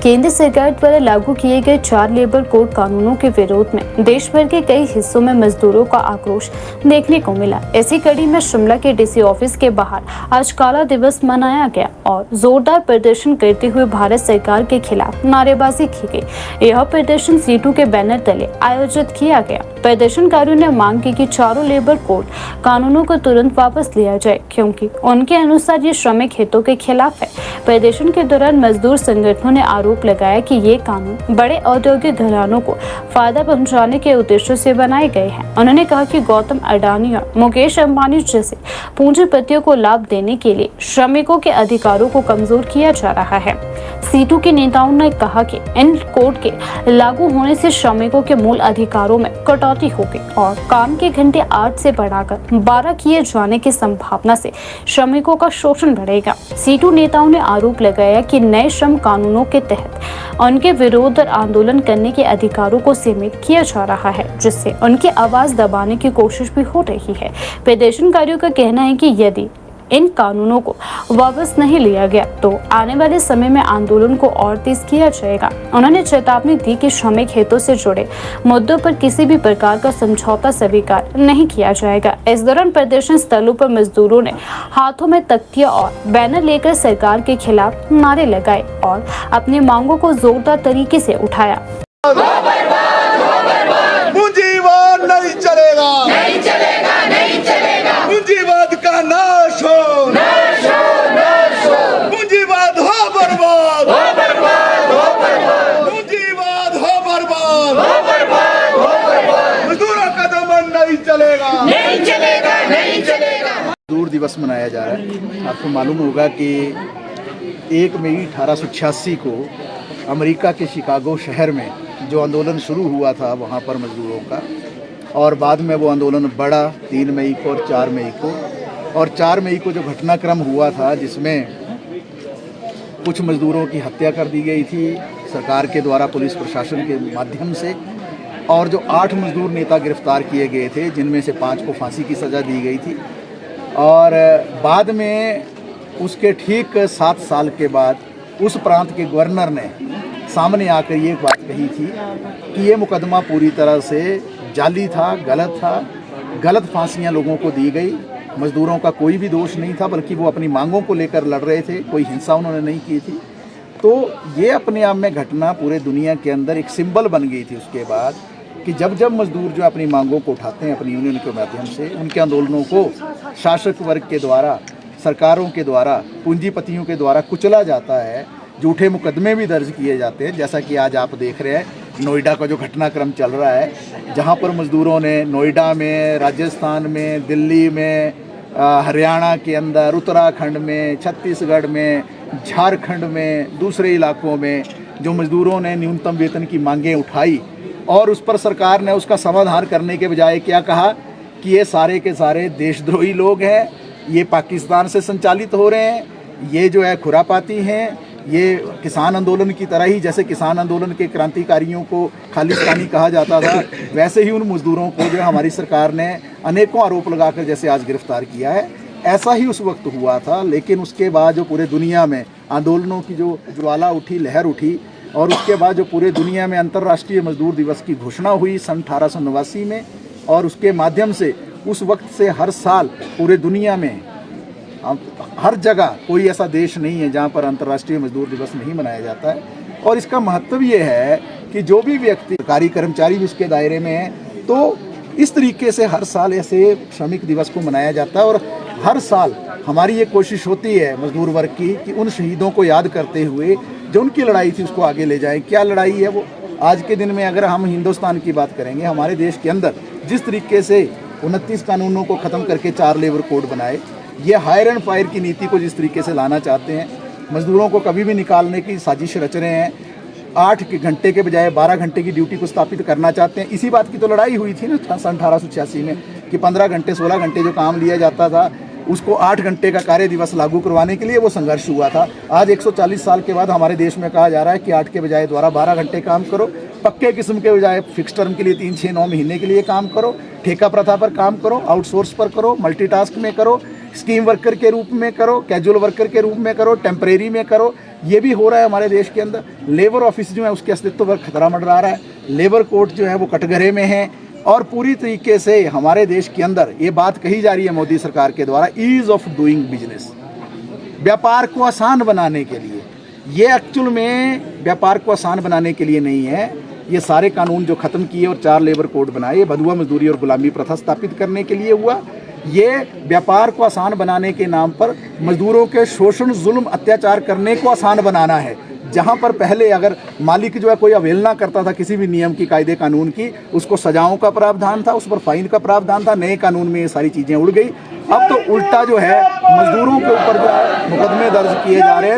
केंद्र सरकार द्वारा लागू किए गए 4 लेबर कोड कानूनों के विरोध में देश भर के कई हिस्सों में मजदूरों का आक्रोश देखने को मिला। इसी कड़ी में शिमला के डीसी ऑफिस के बाहर आज काला दिवस मनाया गया और जोरदार प्रदर्शन करते हुए भारत सरकार के खिलाफ नारेबाजी की गई। यह प्रदर्शन C2 के बैनर तले आयोजित किया गया। प्रदर्शनकारियों ने मांग की कि चारों लेबर कोड कानूनों को तुरंत वापस लिया जाए, क्योंकि उनके अनुसार ये श्रमिक हितों के खिलाफ है। प्रदर्शन के दौरान मजदूर संगठनों ने आरोप लगाया कि ये कानून बड़े औद्योगिक घरानों को फायदा पहुंचाने के उद्देश्य से बनाए गए हैं। उन्होंने कहा कि गौतम अडानी और मुकेश अंबानी जैसे पूंजीपतियों को लाभ देने के लिए श्रमिकों के अधिकारों को कमजोर किया जा रहा है। C2 के नेताओं ने कहा कि इन कोड के लागू होने से श्रमिकों के मूल अधिकारों में कटौती होगी और काम के घंटे 8 से बढ़ाकर 12 किए जाने की संभावना से श्रमिकों का शोषण बढ़ेगा। C2 नेताओं ने आरोप लगाया कि नए श्रम कानूनों के तहत उनके विरोध और आंदोलन करने के अधिकारों को सीमित किया जा रहा है, जिससे उनकी आवाज दबाने की कोशिश भी हो रही है। प्रदर्शनकारियों का कहना है कि यदि इन कानूनों को वापस नहीं लिया गया तो आने वाले समय में आंदोलन को और तेज किया जाएगा। उन्होंने चेतावनी दी कि श्रमिक हितों से जुड़े मुद्दों पर किसी भी प्रकार का समझौता स्वीकार नहीं किया जाएगा। इस दौरान प्रदर्शन स्थलों पर मजदूरों ने हाथों में तख्तियां और बैनर लेकर सरकार के खिलाफ नारे लगाए और अपनी मांगों को जोरदार तरीके से उठाया। पूंजीवाद नहीं चलेगा, नहीं चलेगा, नहीं चलेगा। पूंजीवाद का नाश हो, नाश हो, नाश हो। पूंजीवाद हो बर्बाद, हो बर्बाद, हो बर्बाद। पूंजीवाद हो बर्बाद, हो बर्बाद, हो बर्बाद। मजदूरों का दमन नहीं चलेगा, नहीं चलेगा, नहीं चलेगा। मजदूर दिवस मनाया जा रहा है। आपको मालूम होगा कि 1 मई 1886 को अमेरिका के शिकागो शहर में जो आंदोलन शुरू हुआ था वहाँ पर मजदूरों का, और बाद में वो आंदोलन बढ़ा 3 मई को और 4 मई को। और 4 मई को जो घटनाक्रम हुआ था जिसमें कुछ मजदूरों की हत्या कर दी गई थी सरकार के द्वारा, पुलिस प्रशासन के माध्यम से, और जो 8 मजदूर नेता गिरफ्तार किए गए थे, जिनमें से 5 को फांसी की सज़ा दी गई थी। और बाद में उसके ठीक 7 साल के बाद उस प्रांत के गवर्नर ने सामने आकर ये बात कही थी कि ये मुकदमा पूरी तरह से जाली था, गलत था, गलत फांसियां लोगों को दी गई। मजदूरों का कोई भी दोष नहीं था, बल्कि वो अपनी मांगों को लेकर लड़ रहे थे, कोई हिंसा उन्होंने नहीं की थी। तो ये अपने आप में घटना पूरे दुनिया के अंदर एक सिंबल बन गई थी उसके बाद, कि जब जब मजदूर जो अपनी मांगों को उठाते हैं अपनी यूनियन के माध्यम से, उनके आंदोलनों को शासक वर्ग के द्वारा, सरकारों के द्वारा, पूंजीपतियों के द्वारा कुचला जाता है, झूठे मुकदमे भी दर्ज किए जाते हैं। जैसा कि आज आप देख रहे हैं नोएडा का जो घटनाक्रम चल रहा है, जहां पर मजदूरों ने नोएडा में, राजस्थान में, दिल्ली में, हरियाणा के अंदर, उत्तराखंड में, छत्तीसगढ़ में, झारखंड में, दूसरे इलाकों में जो मजदूरों ने न्यूनतम वेतन की मांगें उठाई, और उस पर सरकार ने उसका समाधान करने के बजाय क्या कहा कि ये सारे के सारे देशद्रोही लोग हैं, ये पाकिस्तान से संचालित हो रहे हैं, ये जो है खुरापाती हैं, ये किसान आंदोलन की तरह ही, जैसे किसान आंदोलन के क्रांतिकारियों को खालिस्तानी कहा जाता था, वैसे ही उन मजदूरों को जो हमारी सरकार ने अनेकों आरोप लगाकर जैसे आज गिरफ्तार किया है, ऐसा ही उस वक्त हुआ था। लेकिन उसके बाद जो पूरे दुनिया में आंदोलनों की जो ज्वाला उठी, लहर उठी, और उसके बाद जो पूरे दुनिया में अंतर्राष्ट्रीय मजदूर दिवस की घोषणा हुई सन 1889 में, और उसके माध्यम से उस वक्त से हर साल पूरे दुनिया में हर जगह कोई ऐसा देश नहीं है जहां पर अंतर्राष्ट्रीय मजदूर दिवस नहीं मनाया जाता है। और इसका महत्व ये है कि जो भी व्यक्ति सरकारी कर्मचारी भी इसके दायरे में है, तो इस तरीके से हर साल ऐसे श्रमिक दिवस को मनाया जाता है। और हर साल हमारी ये कोशिश होती है मजदूर वर्ग की कि उन शहीदों को याद करते हुए जो उनकी लड़ाई थी उसको आगे ले जाएं। क्या लड़ाई है वो? आज के दिन में अगर हम हिंदुस्तान की बात करेंगे, हमारे देश के अंदर जिस तरीके से 29 कानूनों को ख़त्म करके 4 लेबर कोड बनाए, ये हायर एंड फायर की नीति को जिस तरीके से लाना चाहते हैं, मजदूरों को कभी भी निकालने की साजिश रच रहे हैं, 8 घंटे के बजाय 12 घंटे की ड्यूटी को स्थापित करना चाहते हैं। इसी बात की तो लड़ाई हुई थी ना सन 1886 में, कि 15 घंटे 16 घंटे जो काम लिया जाता था उसको 8 घंटे का कार्य दिवस लागू करवाने के लिए वो संघर्ष हुआ था। आज 140 साल के बाद हमारे देश में कहा जा रहा है कि 8 के बजाय द्वारा 12 घंटे काम करो, पक्के किस्म के बजाय फिक्स टर्म के लिए 3, 6, 9 महीने के लिए काम करो, ठेका प्रथा पर काम करो, आउटसोर्स पर करो, मल्टीटास्क में करो, स्कीम वर्कर के रूप में करो, कैजुअल वर्कर के रूप में करो, टेम्परेरी में करो, ये भी हो रहा है हमारे देश के अंदर। लेबर ऑफिस जो है उसके अस्तित्व पर खतरा मंडरा रहा है, लेबर कोर्ट जो है वो कटघरे में है, और पूरी तरीके से हमारे देश के अंदर ये बात कही जा रही है मोदी सरकार के द्वारा, ईज ऑफ डूइंग बिजनेस, व्यापार को आसान बनाने के लिए। ये एक्चुअल में व्यापार को आसान बनाने के लिए नहीं है। ये सारे कानून जो ख़त्म किए और 4 लेबर कोड बनाए, ये बंधुआ मजदूरी और गुलामी प्रथा स्थापित करने के लिए हुआ। ये व्यापार को आसान बनाने के नाम पर मजदूरों के शोषण, जुल्म, अत्याचार करने को आसान बनाना है। जहां पर पहले अगर मालिक जो है कोई अवहेलना करता था किसी भी नियम की, कायदे कानून की, उसको सजाओं का प्रावधान था, उस पर फाइन का प्रावधान था। नए कानून में ये सारी चीज़ें उड़ गई। अब तो उल्टा जो है मजदूरों के ऊपर जो है मुकदमे दर्ज किए जा रहे हैं।